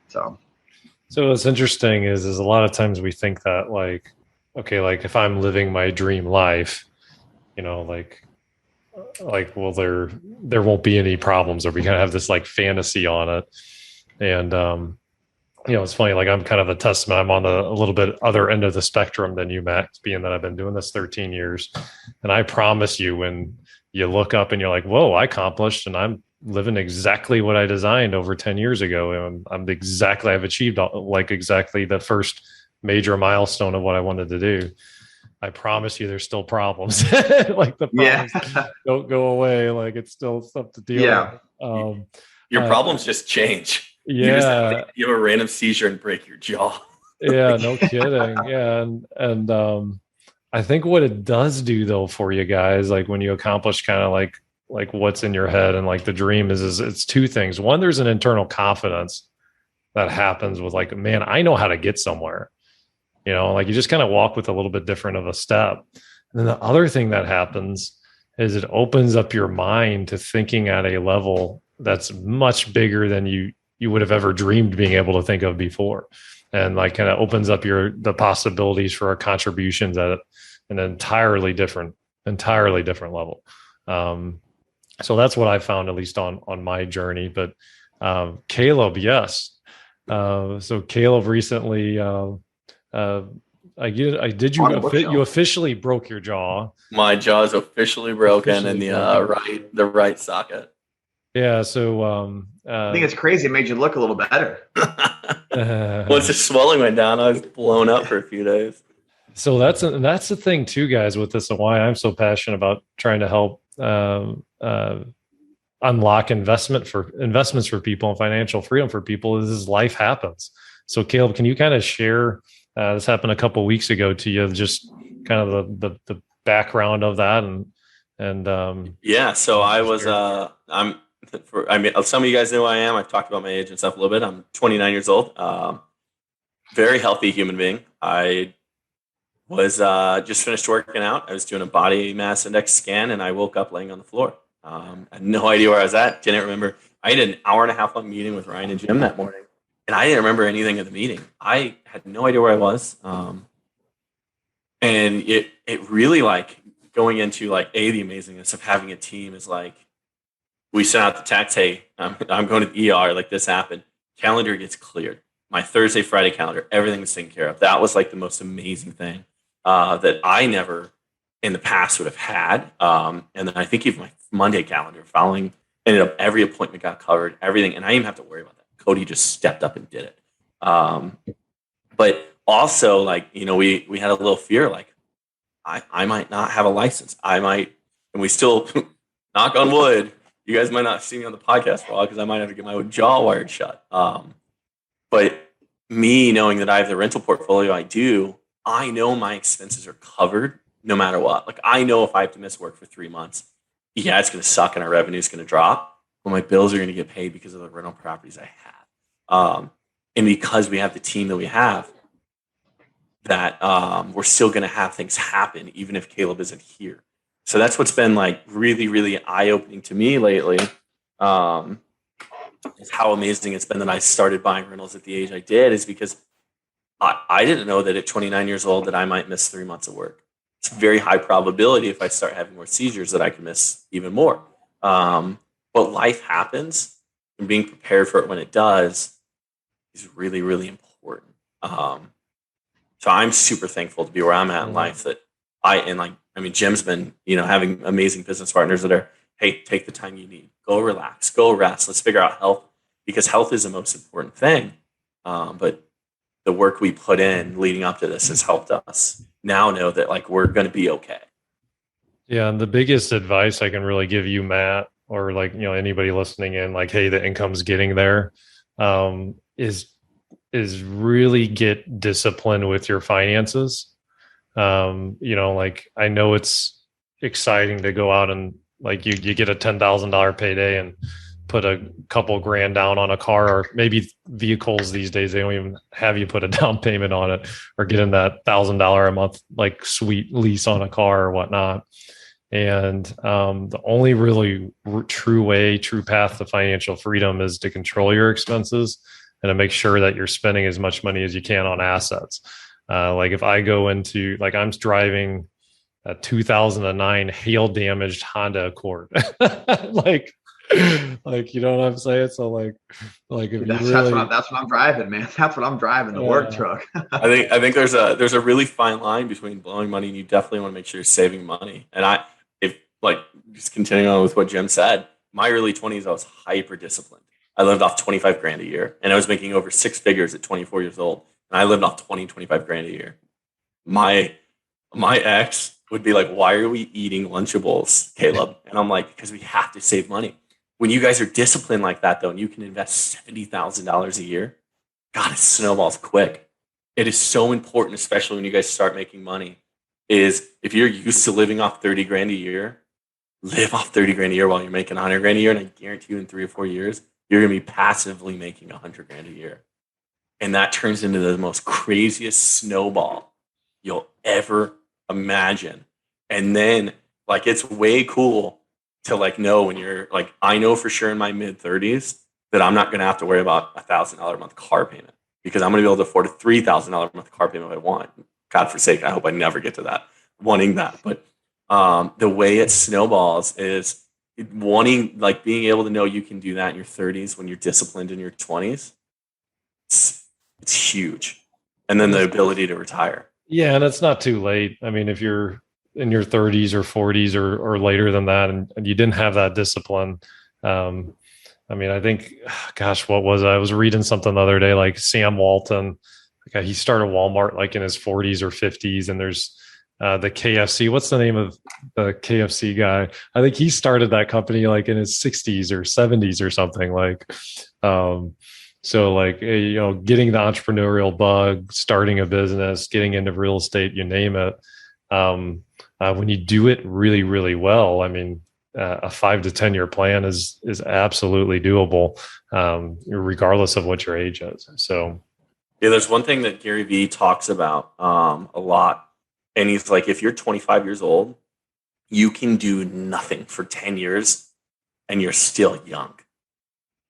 So what's interesting is a lot of times we think that like, okay, like if I'm living my dream life, well, there won't be any problems, or we kind of have this like fantasy on it. And, it's funny, like I'm kind of a testament. I'm on a little bit other end of the spectrum than you, Matt, being that I've been doing this 13 years. And I promise you, when you look up and you're like, whoa, I accomplished, and I'm living exactly what I designed over 10 years ago. And I've achieved like exactly the first major milestone of what I wanted to do. I promise you there's still problems. Like the problems don't go away. Like it's still stuff to deal with. Your problems just change. Yeah. You have a random seizure and break your jaw. Yeah, no kidding. Yeah. And I think what it does do though for you guys, like when you accomplish kind of like what's in your head and like the dream is it's two things. One, there's an internal confidence that happens with like, man, I know how to get somewhere. Like you just kind of walk with a little bit different of a step. And then the other thing that happens is it opens up your mind to thinking at a level that's much bigger than you would have ever dreamed being able to think of before. And like kind of opens up the possibilities for our contributions at an entirely different level. So that's what I found, at least on my journey. But Caleb, yes. So Caleb recently, you officially broke your jaw. My jaw is officially broken in the right socket. Yeah. So I think it's crazy. It made you look a little better. Once the swelling went down, I was blown up for a few days. So that's the thing too, guys, with this, and why I'm so passionate about trying to help unlock investments for people and financial freedom for people is life happens. So Caleb, can you kind of share, this happened a couple of weeks ago to you, just kind of the background of that yeah. So I was, some of you guys know who I am. I've talked about my age and stuff a little bit. I'm 29 years old. Very healthy human being. I was just finished working out. I was doing a body mass index scan, and I woke up laying on the floor. I had no idea where I was at. Didn't remember. I had an hour and a half long meeting with Ryan and Jim that morning, and I didn't remember anything of the meeting. I had no idea where I was. And it really, like, going into like the amazingness of having a team is like, we sent out the text, hey, I'm going to the ER, like this happened. Calendar gets cleared. My Thursday, Friday calendar, everything was taken care of. That was like the most amazing thing that I never in the past would have had. And then I think even my Monday calendar following ended up, every appointment got covered, everything. And I didn't have to worry about that. Cody just stepped up and did it. But also, like, you know, we had a little fear, like, I might not have a license. I might, and we still, knock on wood, you guys might not see me on the podcast for a while because I might have to get my jaw wired shut. But me knowing that I have the rental portfolio I know my expenses are covered no matter what. Like, I know if I have to miss work for 3 months, yeah, it's going to suck and our revenue is going to drop, but my bills are going to get paid because of the rental properties I have. And because we have the team that we have, that we're still going to have things happen even if Caleb isn't here. So that's what's been like really, really eye-opening to me lately, is how amazing it's been that I started buying rentals at the age I did, is because I didn't know that at 29 years old that I might miss 3 months of work. It's very high probability if I start having more seizures that I can miss even more. But life happens, and being prepared for it when it does is really, really important. So I'm super thankful to be where I'm at in life, that Jim's been, having amazing business partners that are, hey, take the time you need, go relax, go rest. Let's figure out health, because health is the most important thing. But the work we put in leading up to this has helped us now know that, like, we're going to be okay. Yeah. And the biggest advice I can really give you, Matt, or like, anybody listening in, like, hey, the income's getting there, is really get disciplined with your finances. Like, I know it's exciting to go out and, like, you get a $10,000 payday and put a couple grand down on a car, or maybe vehicles these days, they don't even have you put a down payment on it, or get in that $1,000 a month, like, sweet lease on a car or whatnot. And the only really true path to financial freedom is to control your expenses and to make sure that you're spending as much money as you can on assets. Like, if I go into, like, I'm driving a 2009 hail damaged Honda Accord, like, you know what I'm saying? So like if that's what I'm driving, man. That's what I'm driving, the work truck. I think there's a really fine line between blowing money, and you definitely want to make sure you're saving money. And just continuing on with what Jim said, my early 20s, I was hyper disciplined. I lived off 25 grand a year, and I was making over 6 figures at 24 years old. And I lived off 25 grand a year. My ex would be like, why are we eating Lunchables, Caleb? And I'm like, because we have to save money. When you guys are disciplined like that, though, and you can invest $70,000 a year, God, it snowballs quick. It is so important, especially when you guys start making money, is if you're used to living off 30 grand a year, live off 30 grand a year while you're making 100 grand a year. And I guarantee you in 3 or 4 years, you're going to be passively making 100 grand a year. And that turns into the most craziest snowball you'll ever imagine. And then, like, it's way cool to, like, know when you're like, I know for sure in my mid 30s that I'm not going to have to worry about $1,000 a month car payment, because I'm going to be able to afford a $3,000 a month car payment if I want. God forsake, I hope I never get to that, wanting that. But the way it snowballs is wanting, like, being able to know you can do that in your 30s when you're disciplined in your 20s. It's huge. And then the ability to retire. Yeah. And it's not too late. I mean, if you're in your 30s or 40s or later than that, and you didn't have that discipline, I mean, I think, gosh, what was I was reading something the other day, like Sam Walton, like he started Walmart like in his 40s or 50s, and there's the KFC. What's the name of the KFC guy? I think he started that company like in his 60s or 70s or something. Like, so like getting the entrepreneurial bug, starting a business, getting into real estate, you name it. When you do it really, really well, I mean, a 5 to 10 year plan is absolutely doable, regardless of what your age is. So, yeah, there's one thing that Gary Vee talks about a lot, and he's like, if you're 25 years old, you can do nothing for 10 years, and you're still young.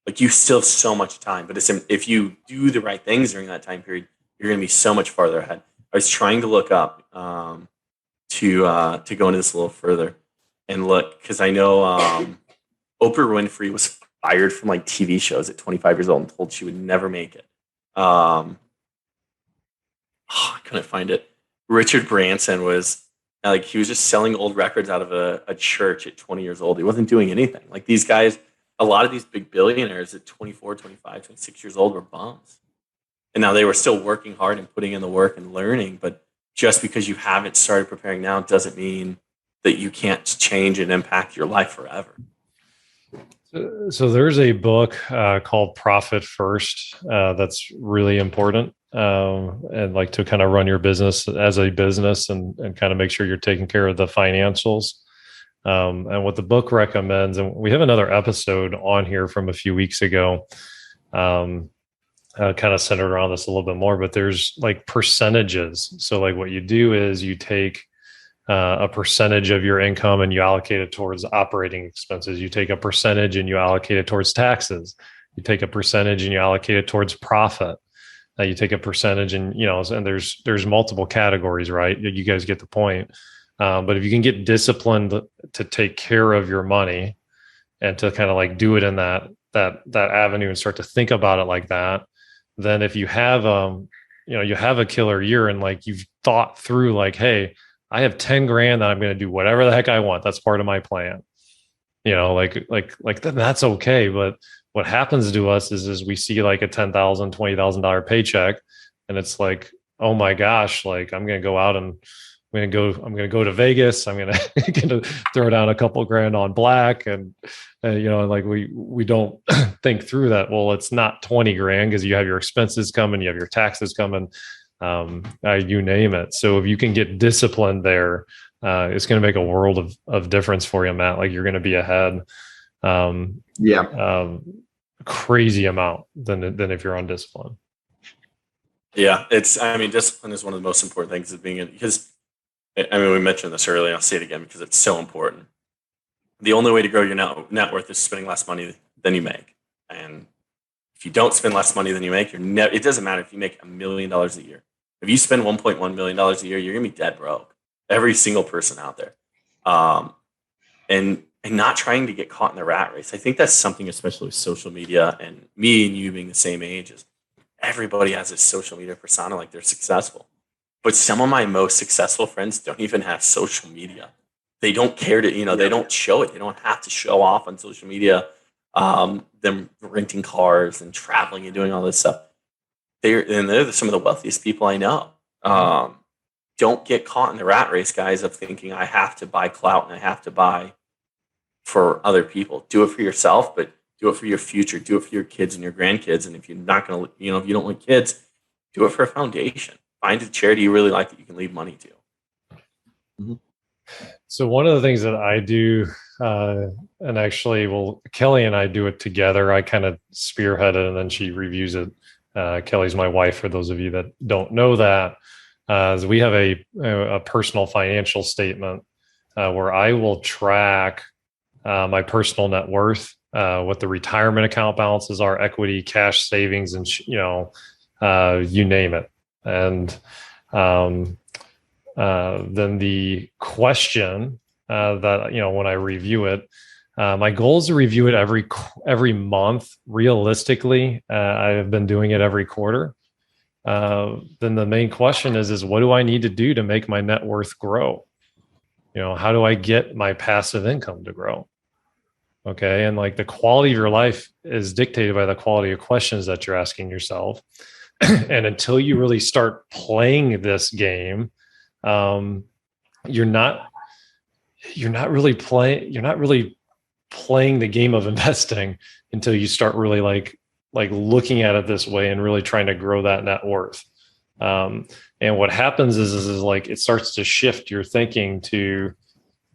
Like you still have so much time, but if you do the right things during that time period, you're going to be so much farther ahead. I was trying to look up to go into this a little further and look, because I know Oprah Winfrey was fired from like TV shows at 25 years old and told she would never make it. I couldn't find it. Richard Branson was like, he was just selling old records out of a church at 20 years old. He wasn't doing anything. Like these guys, a lot of these big billionaires at 24, 25, 26 years old were bums. And now they were still working hard and putting in the work and learning. But just because you haven't started preparing now doesn't mean that you can't change and impact your life forever. So there's a book called Profit First that's really important, and like to kind of run your business as a business and kind of make sure you're taking care of the financials. And what the book recommends, and we have another episode on here from a few weeks ago, kind of centered around this a little bit more, but there's like percentages. So like what you do is you take a percentage of your income and you allocate it towards operating expenses. You take a percentage and you allocate it towards taxes. You take a percentage and you allocate it towards profit. You take a percentage and, and there's multiple categories, right? You guys get the point. But if you can get disciplined to take care of your money and to kind of like do it in that avenue and start to think about it like that, then if you have, you have a killer year and like you've thought through like, hey, I have 10 grand that I'm going to do whatever the heck I want. That's part of my plan. Then that's okay. But what happens to us is we see like a $10,000, $20,000 paycheck, and it's like, oh my gosh, like I'm going to go out and I'm going to go to Vegas. I'm going to throw down a couple grand on black. And, like we don't think through that. Well, it's not 20 grand because you have your expenses coming, you have your taxes coming, you name it. So if you can get disciplined there, it's going to make a world of difference for you, Matt. Like you're going to be ahead. Crazy amount than if you're undisciplined. Yeah. Discipline is one of the most important things of being because we mentioned this earlier. I'll say it again because it's so important. The only way to grow your net worth is spending less money than you make. And if you don't spend less money than you make, it doesn't matter if you make $1 million a year. If you spend $1.1 million a year, you're going to be dead broke. Every single person out there. And not trying to get caught in the rat race. I think that's something, especially with social media and me and you being the same age, is everybody has this social media persona like they're successful. But some of my most successful friends don't even have social media. They don't care to, they don't show it. They don't have to show off on social media, them renting cars and traveling and doing all this stuff. They're some of the wealthiest people I know. Don't get caught in the rat race, guys, of thinking I have to buy clout and I have to buy for other people. Do it for yourself, but do it for your future. Do it for your kids and your grandkids. And if you're not going to, if you don't want kids, do it for a foundation. Find a charity you really like that you can leave money to. Mm-hmm. So one of the things that I do, and actually, Kelly and I do it together. I kind of spearhead it and then she reviews it. Kelly's my wife, for those of you that don't know that. So we have a personal financial statement where I will track my personal net worth, what the retirement account balances are, equity, cash savings, and you name it. And then the question that when I review it, my goal is to review it every month. Realistically, I have been doing it every quarter. Then the main question is what do I need to do to make my net worth grow? How do I get my passive income to grow? Okay. And like the quality of your life is dictated by the quality of questions that you're asking yourself. And until you really start playing this game, you're not really playing the game of investing until you start really like looking at it this way and really trying to grow that net worth. And what happens is like it starts to shift your thinking to,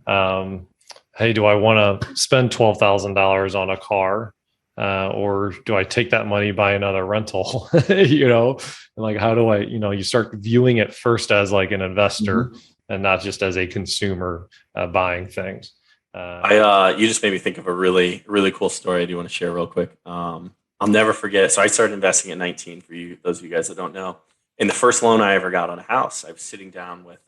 hey, do I want to spend $12,000 on a car? Or do I take that money, buy another rental? And like, how do I, you start viewing it first as like an investor and not just as a consumer buying things. You just made me think of a really, really cool story I do want to share real quick. I'll never forget. So I started investing at 19 for you, those of you guys that don't know. And the first loan I ever got on a house, I was sitting down with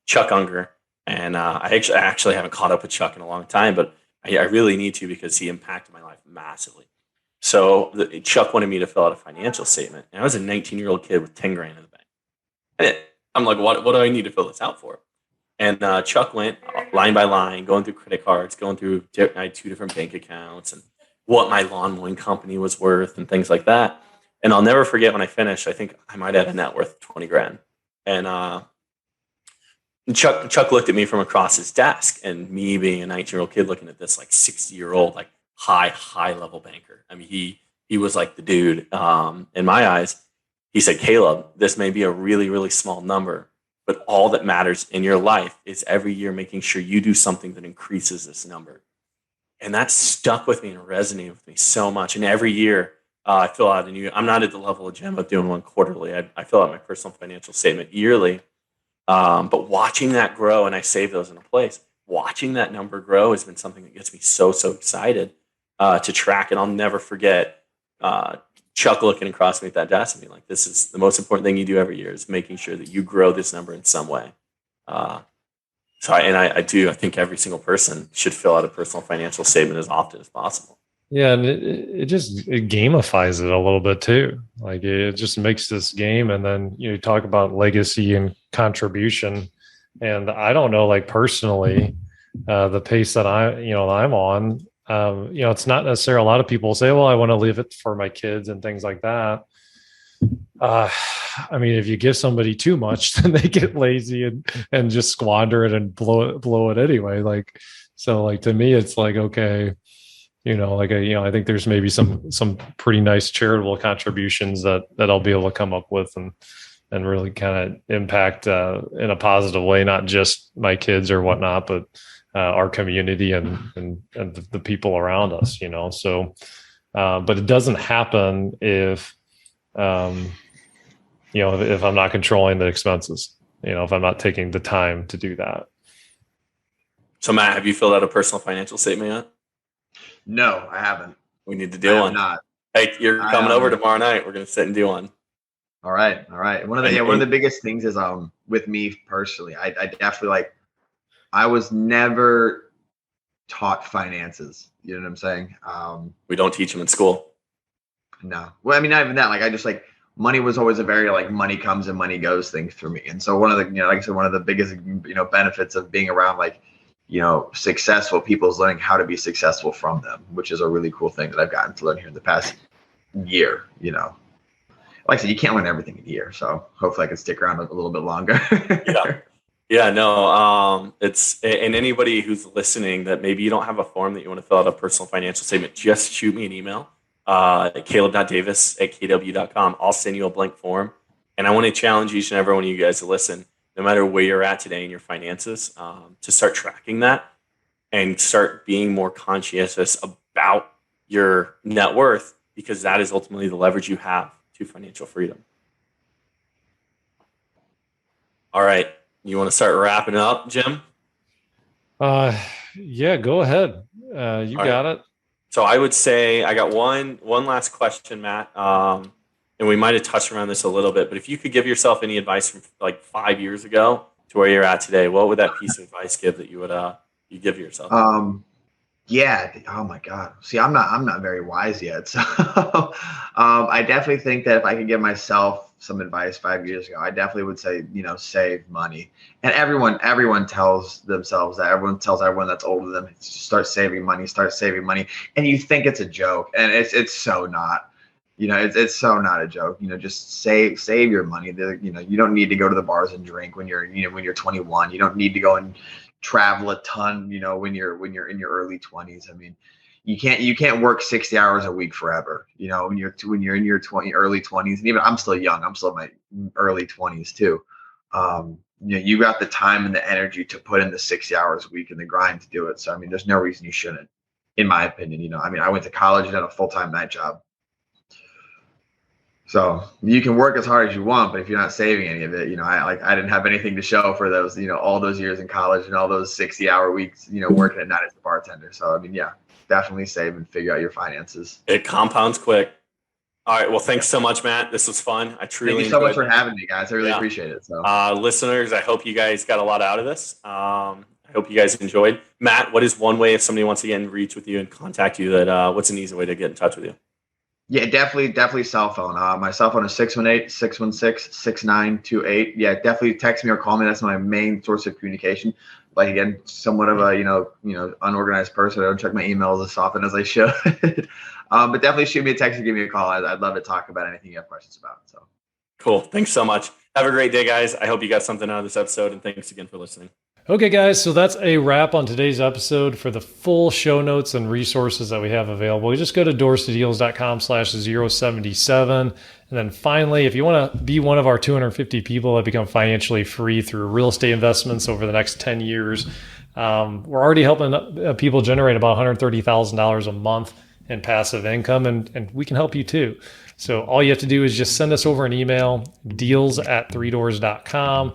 Chuck Unger. And I actually haven't caught up with Chuck in a long time, but I really need to because he impacted my life massively. So Chuck wanted me to fill out a financial statement. And I was a 19-year-old kid with 10 grand in the bank. And I'm like, what do I need to fill this out for? And Chuck went line by line, going through credit cards, going through I had 2 different bank accounts and what my lawn mowing company was worth and things like that. And I'll never forget when I finished, I think I might have a net worth of 20 grand. And Chuck looked at me from across his desk, and me being a 19-year-old kid looking at this like 60-year-old, like high level banker. I mean, he was like the dude in my eyes. He said, Caleb, this may be a really, really small number, but all that matters in your life is every year making sure you do something that increases this number. And that stuck with me and resonated with me so much. And every year I fill out I'm not at the level of Jim of doing one quarterly. I fill out my personal financial statement yearly. But watching that grow, and I save those in a place, watching that number grow has been something that gets me so excited to track. And I'll never forget Chuck looking across me at that desk and being like, this is the most important thing you do every year is making sure that you grow this number in some way. I think every single person should fill out a personal financial statement as often as possible. Yeah, and it gamifies it a little bit too. Like it just makes this game, and then you talk about legacy and contribution. And I don't know, like personally, the pace that I'm on, it's not necessarily a lot of people say, well, I want to leave it for my kids and things like that. I mean, if you give somebody too much, then they get lazy and just squander it and blow it anyway. Like, so like to me, it's like, okay, I think there's maybe some pretty nice charitable contributions that I'll be able to come up with and really kind of impact in a positive way, not just my kids or whatnot, but our community and the people around us, So, but it doesn't happen if if I'm not controlling the expenses, if I'm not taking the time to do that. So Matt, have you filled out a personal financial statement yet? No, I haven't. We need to do one. Not. Hey, you're coming over tomorrow night. We're going to sit and do one. All right. One of the biggest things is with me personally, I definitely I was never taught finances. You know what I'm saying? We don't teach them in school. No. Well, I mean, not even that. Like I just money was always a very money comes and money goes thing for me. And so one of the like I said, one of the biggest benefits of being around successful people is learning how to be successful from them, which is a really cool thing that I've gotten to learn here in the past year. Like I said, you can't learn everything in a year, so hopefully I can stick around a little bit longer. It's, and anybody who's listening that maybe you don't have a form that you want to fill out a personal financial statement, just shoot me an email at caleb.davis@kw.com. I'll send you a blank form, and I want to challenge each and every one of you guys to listen, no matter where you're at today in your finances, to start tracking that and start being more conscientious about your net worth, because that is ultimately the leverage you have to financial freedom. All right. You want to start wrapping up, Jim? Yeah, go ahead. You got it. So I would say I got one last question, Matt. And we might have touched around this a little bit, but if you could give yourself any advice from 5 years ago to where you're at today, what would that piece of advice give that you would you give yourself? Yeah. Oh my God. See, I'm not very wise yet. So I definitely think that if I could give myself some advice 5 years ago, I definitely would say, save money. And everyone tells themselves that. Everyone tells everyone that's older than them, start saving money. And you think it's a joke, and it's so not. It's so not a joke. Just save your money. You don't need to go to the bars and drink when you're 21. You don't need to go and travel a ton, when you're in your early 20s. I mean, you can't work 60 hours a week forever. When you're in your early 20s, and even I'm still young. I'm still in my early 20s too. You got the time and the energy to put in the 60 hours a week and the grind to do it. So I mean, there's no reason you shouldn't, in my opinion. I mean, I went to college and had a full-time night job. So you can work as hard as you want, but if you're not saving any of it, I didn't have anything to show for those, all those years in college and all those 60-hour weeks, working at night as a bartender. So I mean, yeah, definitely save and figure out your finances. It compounds quick. All right. Well, thanks so much, Matt. This was fun. I truly Thank you so much for having me, guys. I really appreciate it. So, listeners, I hope you guys got a lot out of this. I hope you guys enjoyed. Matt, what is one way if somebody wants to get in reach with you and contact you? What's an easy way to get in touch with you? Yeah, definitely cell phone. My cell phone is 618-616-6928. Yeah, definitely text me or call me. That's my main source of communication. Like, again, somewhat of a, unorganized person. I don't check my emails as often as I should. But definitely shoot me a text or give me a call. I'd love to talk about anything you have questions about. So cool. Thanks so much. Have a great day, guys. I hope you got something out of this episode, and thanks again for listening. Okay, guys, so that's a wrap on today's episode. For the full show notes and resources that we have available, you just go to doorstodeals.com/077. And then finally, if you want to be one of our 250 people that become financially free through real estate investments over the next 10 years, we're already helping people generate about $130,000 a month in passive income, and we can help you too. So all you have to do is just send us over an email, deals@threedoors.com,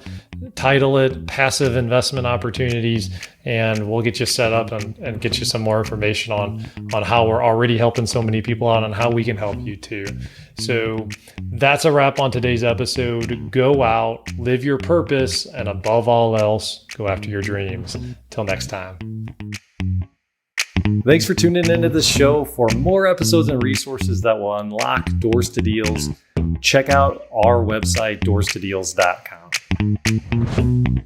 title it Passive Investment Opportunities, and we'll get you set up and get you some more information on how we're already helping so many people out and how we can help you too. So that's a wrap on today's episode. Go out, live your purpose, and above all else, go after your dreams. Till next time. Thanks for tuning into this show. For more episodes and resources that will unlock doors to deals, check out our website, doorstodeals.com.